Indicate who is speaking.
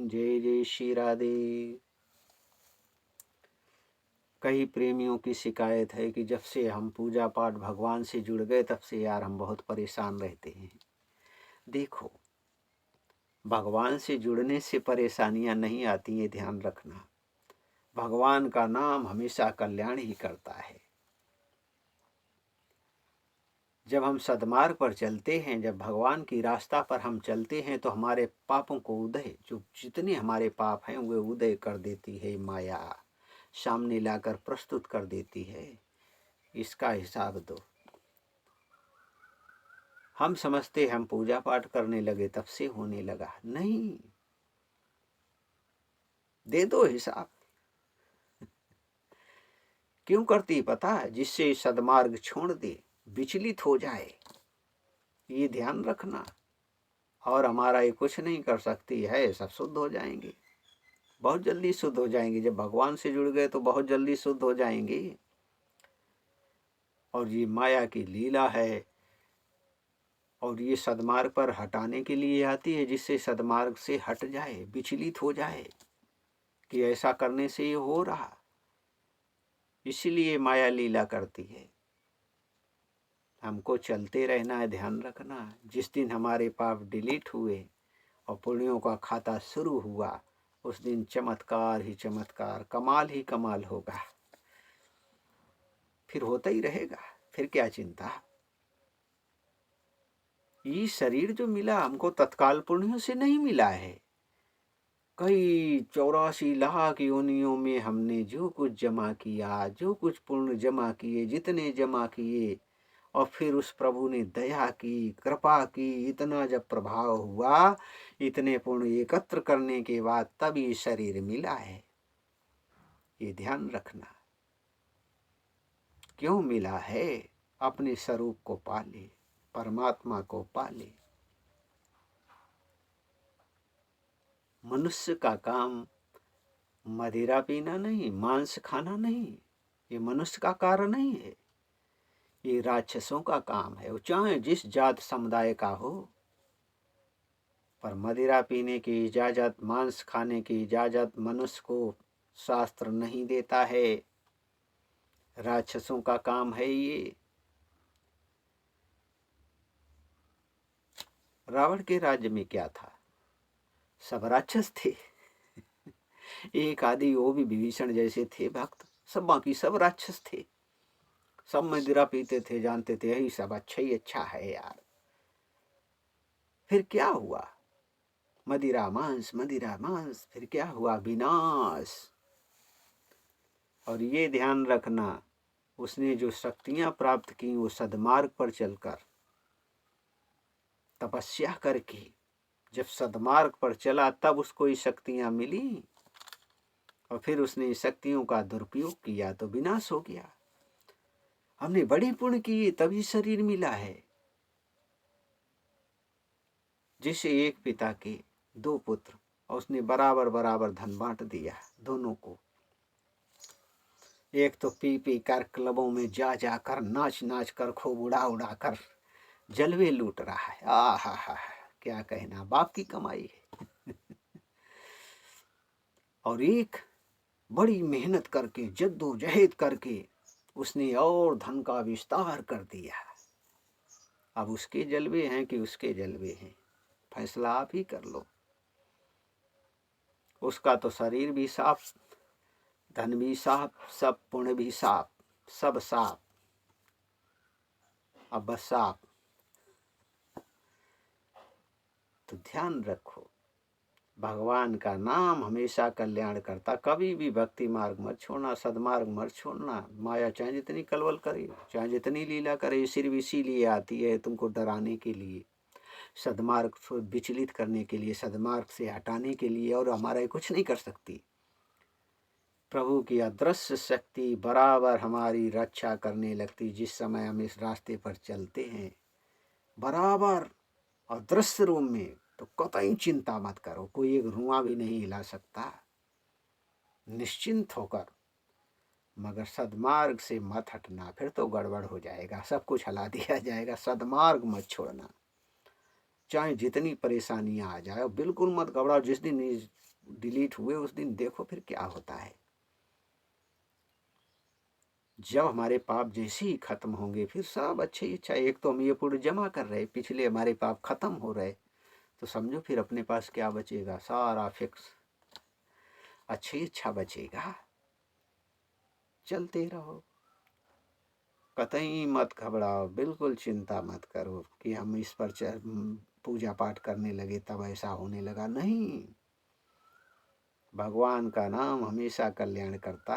Speaker 1: जय जय श्री राधे। कई प्रेमियों की शिकायत है कि जब से हम पूजा पाठ भगवान से जुड़ गए तब से यार हम बहुत परेशान रहते हैं। देखो, भगवान से जुड़ने से परेशानियां नहीं आती हैं, ध्यान रखना। भगवान का नाम हमेशा कल्याण ही करता है। जब हम सद्मार्ग पर चलते हैं, जब भगवान की रास्ता पर हम चलते हैं तो हमारे पापों को उदय, जो जितने हमारे पाप हैं वे उदय कर देती है माया, सामने लाकर प्रस्तुत कर देती है। इसका हिसाब दो। हम समझते हम पूजा पाठ करने लगे तब से होने लगा, नहीं, दे दो हिसाब। क्यों करती पता है? जिससे सद्मार्ग छोड़ दे, विचलित हो जाए, ये ध्यान रखना। और हमारा ये कुछ नहीं कर सकती है, सब शुद्ध हो जाएंगे, बहुत जल्दी शुद्ध हो जाएंगे। जब भगवान से जुड़ गए तो बहुत जल्दी शुद्ध हो जाएंगे। और ये माया की लीला है, और ये सद्मार्ग पर हटाने के लिए आती है, जिससे सद्मार्ग से हट जाए, विचलित हो जाए कि ऐसा करने से ये हो रहा। इसीलिए माया लीला करती है। हमको चलते रहना है, ध्यान रखना। जिस दिन हमारे पाप डिलीट हुए और पुण्यों का खाता शुरू हुआ, उस दिन चमत्कार ही चमत्कार, कमाल ही कमाल होगा। फिर होता ही रहेगा, फिर क्या चिंता। ये शरीर जो मिला हमको तत्काल पुण्यों से नहीं मिला है। कई 84 लाख योनियों में हमने जो कुछ जमा किया, जो कुछ पुण्य जमा किए, जितने जमा किए, और फिर उस प्रभु ने दया की, कृपा की, इतना जब प्रभाव हुआ, इतने पुण्य एकत्र करने के बाद तब ये शरीर मिला है। ये ध्यान रखना। क्यों मिला है? अपने स्वरूप को पाले, परमात्मा को पाले। मनुष्य का काम मदिरा पीना नहीं, मांस खाना नहीं, ये मनुष्य का कार्य नहीं है। ये राक्षसों का काम है, वो चाहे जिस जात समुदाय का हो। पर मदिरा पीने की इजाजत, मांस खाने की इजाजत मनुष्य को शास्त्र नहीं देता है। राक्षसों का काम है ये। रावण के राज्य में क्या था? सब राक्षस थे। एक आदि वो भी विभीषण जैसे थे भक्त, सब बाकी सब राक्षस थे। सब मदिरा पीते थे, जानते थे यही सब अच्छा ही अच्छा है यार। फिर क्या हुआ? मदिरा मांस, फिर क्या हुआ? विनाश। और ये ध्यान रखना, उसने जो शक्तियां प्राप्त की वो सद्मार्ग पर चलकर, तपस्या करके, जब सद्मार्ग पर चला तब उसको ये शक्तियां मिली। और फिर उसने शक्तियों का दुरुपयोग किया तो विनाश हो गया। हमने बड़ी पुण्य की तभी शरीर मिला है। जिसे एक पिता के दो पुत्र, और उसने बराबर बराबर धन बांट दिया दोनों को। एक तो पी पी कर, क्लबों में जा जा कर, नाच नाच कर, खूब उड़ा उड़ा कर जलवे लूट रहा है। आ हा, क्या कहना, बाप की कमाई है। और एक बड़ी मेहनत करके, जद्दोजहद करके उसने और धन का विस्तार कर दिया। अब उसके जलवे हैं कि उसके जलवे हैं, फैसला आप ही कर लो। उसका तो शरीर भी साफ, धन भी साफ, सब पुण्य भी साफ, सब साफ। अब बस साफ। तो ध्यान रखो, भगवान का नाम हमेशा कल्याण करता। कभी भी भक्ति मार्ग मत छोड़ना, सदमार्ग मत छोड़ना। माया चाहे जितनी कलवल करे, चाहे जितनी लीला करे, सिर्फ इसीलिए आती है तुमको डराने के लिए, सदमार्ग को विचलित करने के लिए, सदमार्ग से हटाने के लिए। और हमारा ये कुछ नहीं कर सकती। प्रभु की अदृश्य शक्ति बराबर हमारी रक्षा करने लगती। जिस समय हम इस रास्ते पर चलते हैं बराबर अदृश्य रूप में, तो कतई चिंता मत करो, कोई एक रुआ भी नहीं हिला सकता, निश्चिंत होकर। मगर सदमार्ग से मत हटना, फिर तो गड़बड़ हो जाएगा, सब कुछ हिला दिया जाएगा। सदमार्ग मत छोड़ना, चाहे जितनी परेशानियां आ जाए, बिल्कुल मत घबराओ। जिस दिन डिलीट हुए उस दिन देखो फिर क्या होता है। जब हमारे पाप जैसे ही खत्म होंगे फिर सब अच्छी इच्छा, एक तो हम ये पुण्य जमा कर रहे, पिछले हमारे पाप खत्म हो रहे, तो समझो फिर अपने पास क्या बचेगा, सारा फिक्स अच्छी इच्छा बचेगा। चलते रहो, कतई मत घबराओ, बिल्कुल चिंता मत करो कि हम इस पर पूजा पाठ करने लगे तब ऐसा होने लगा, नहीं। भगवान का नाम हमेशा कल्याण करता है।